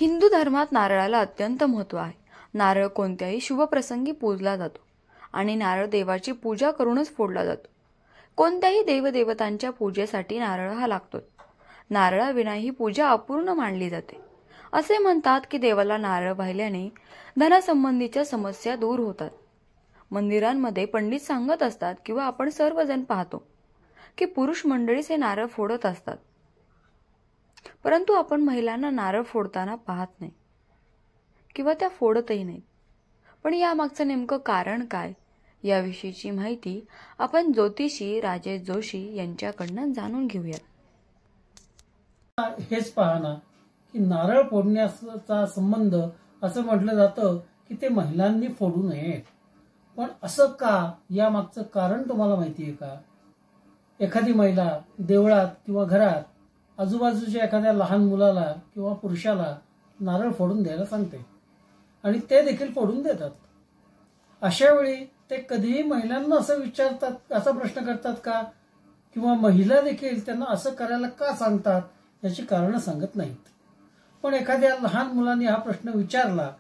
हिंदू धर्मात नारळाला अत्यंत महत्त्व आहे. नारळ कोणत्याही शुभ प्रसंगी पूजला जातो आणि नारळ देवाची पूजा करूनच फोडला जातो. कोणत्याही देवदेवतांच्या पूजेसाठी नारळ हा लागतो. नारळाविना ही पूजा अपूर्ण मानली जाते. असे म्हणतात की देवाला नारळ वाहिल्याने धनासंबंधीच्या समस्या दूर होतात. मंदिरांमध्ये पंडित सांगत असतात किंवा आपण सर्वजण पाहतो की पुरुष मंडळीच हे नारळ फोडत असतात, परंतु आपण महिलांना नारळ फोडताना पाहत नाही किंवा त्या फोडतही नाहीत. पण यामागचं नेमकं कारण काय, याविषयीची माहिती आपण ज्योतिषी राजेश जोशी यांच्याकडून जाणून घेऊयात. हेच पहा ना की नारळ फोडण्याचा संबंध असं म्हटलं जातं की ते महिलांनी फोडू नये. पण असं का, यामागचं कारण तुम्हाला माहिती आहे का? एखादी महिला देवळात किंवा घरात आजूबाजूच्या एखाद्या लहान मुलाला किंवा पुरुषाला नारळ फोडून द्यायला सांगते आणि ते देखील फोडून देतात. अशा वेळी ते कधीही महिलांना असं विचारतात, असा प्रश्न करतात का, किंवा महिला देखील त्यांना असं करायला का सांगतात याची कारणं सांगत नाहीत. पण एखाद्या लहान मुलांनी हा प्रश्न विचारला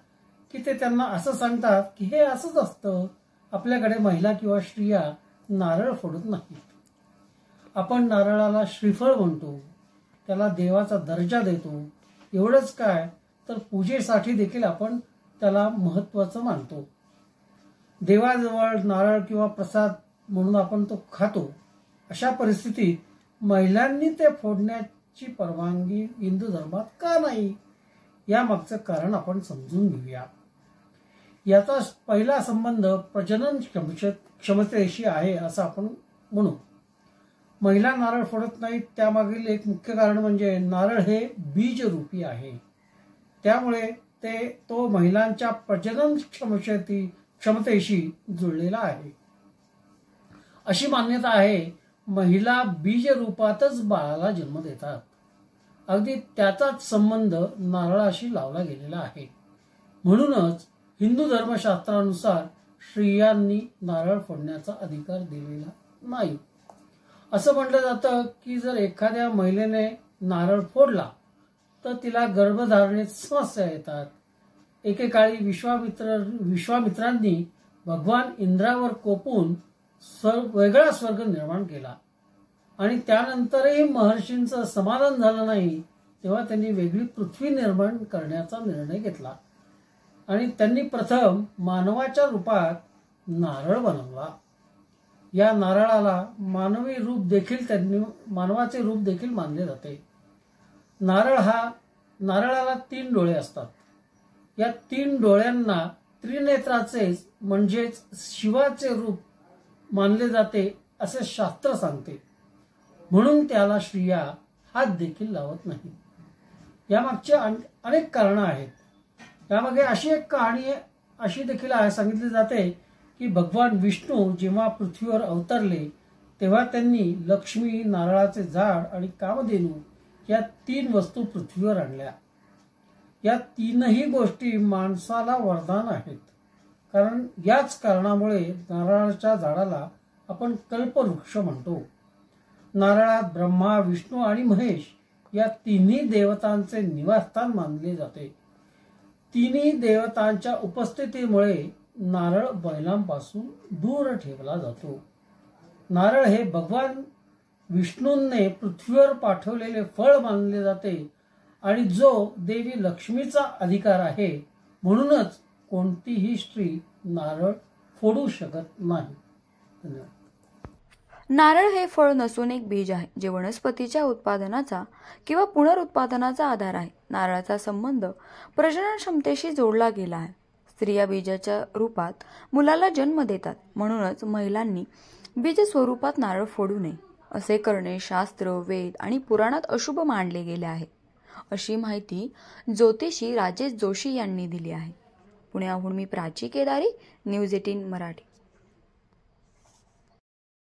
की ते त्यांना असं सांगतात की हे असंच असतं, आपल्याकडे महिला किंवा स्त्रिया नारळ फोडत नाहीत. आपण नारळाला श्रीफळ म्हणतो, त्याला देवाचा दर्जा देतो. एवढंच काय, तर पूजेसाठी देखील आपण त्याला महत्त्वाचं मानतो. देवाजवळ नारळ किंवा प्रसाद म्हणून आपण तो खातो. अशा परिस्थितीत महिलांनी ते फोडण्याची परवानगी हिंदू धर्मात का नाही, यामागचं कारण आपण समजून घेऊया. याचा पहिला संबंध प्रजनन क्षमतेशी आहे असं आपण म्हणू. महिला नारळ फोडत नाहीत त्यामागील एक मुख्य कारण म्हणजे नारळ हे बीजरूपी आहे. त्यामुळे तो महिलांच्या प्रजनन क्षमतेशी जुळलेला आहे. अशी मान्यता आहे, महिला बीजरूपातच बाळाला जन्म देतात. अगदी त्याचाच संबंध नारळाशी लावला गेलेला आहे. म्हणूनच हिंदू धर्मशास्त्रानुसार स्त्रियांनी नारळ फोडण्याचा अधिकार दिलेला नाही. असं म्हटलं जातं की जर एखाद्या महिलेने नारळ फोडला तर तिला गर्भधारणेत समस्या येतात. एकेकाळी विश्वामित्रांनी भगवान इंद्रावर कोपून वेगळा स्वर्ग निर्माण केला आणि त्यानंतरही महर्षींचं समाधान झालं नाही, तेव्हा त्यांनी वेगळी पृथ्वी निर्माण करण्याचा निर्णय घेतला आणि त्यांनी प्रथम मानवाच्या रूपात नारळ बनवला. या नारळाला मानवाचे रूप देखील मानले जाते. नारळाला 3 डोळे असतात. या 3 डोळ्यांना त्रिनेत्राचे म्हणजेच शिवाचे रूप मानले जाते असे शास्त्र सांगते. म्हणून त्याला स्त्रिया हात देखील लावत नाही. यामागचे अनेक कारणं आहेत. यामागे अशी एक कहाणी अशी देखील सांगितली जाते की भगवान विष्णू जेव्हा पृथ्वीवर अवतरले तेव्हा त्यांनी लक्ष्मी, नारळाचे झाड आणि कामधेनू या 3 वस्तू पृथ्वीवर आणल्या. या 3ही गोष्टी माणसाला वरदान आहेत. कारण याच कारणामुळे नारळाच्या झाडाला आपण कल्पवृक्ष म्हणतो. नारळात ब्रह्मा, विष्णू आणि महेश या 3ही देवतांचे निवासस्थान मानले जाते. 3ही देवतांच्या उपस्थितीमुळे नारळ बैलांपासून दूर ठेवला जातो. नारळ हे भगवान विष्णूंनी पृथ्वीवर पाठवलेले फळ मानले जाते आणि जो देवी लक्ष्मीचा अधिकार आहे. म्हणूनच कोणतीही स्त्री नारळ फोडू शकत नाही. धन्यवाद. नारळ हे फळ नसून एक बीज आहे, जे वनस्पतीच्या उत्पादनाचा किंवा पुनरुत्पादनाचा आधार आहे. नारळाचा संबंध प्रजनन क्षमतेशी जोडला गेला आहे. स्त्रिया बीजाच्या रूपात मुलाला जन्म देतात. म्हणूनच महिलांनी बीज स्वरूपात नारळ फोडू नये. असे करणे शास्त्र, वेद आणि पुराणात अशुभ मानले गेले आहे, अशी माहिती ज्योतिषी राजेश जोशी यांनी दिली आहे. पुण्याहून मी प्राची केदारी, न्यूज 18 मराठी.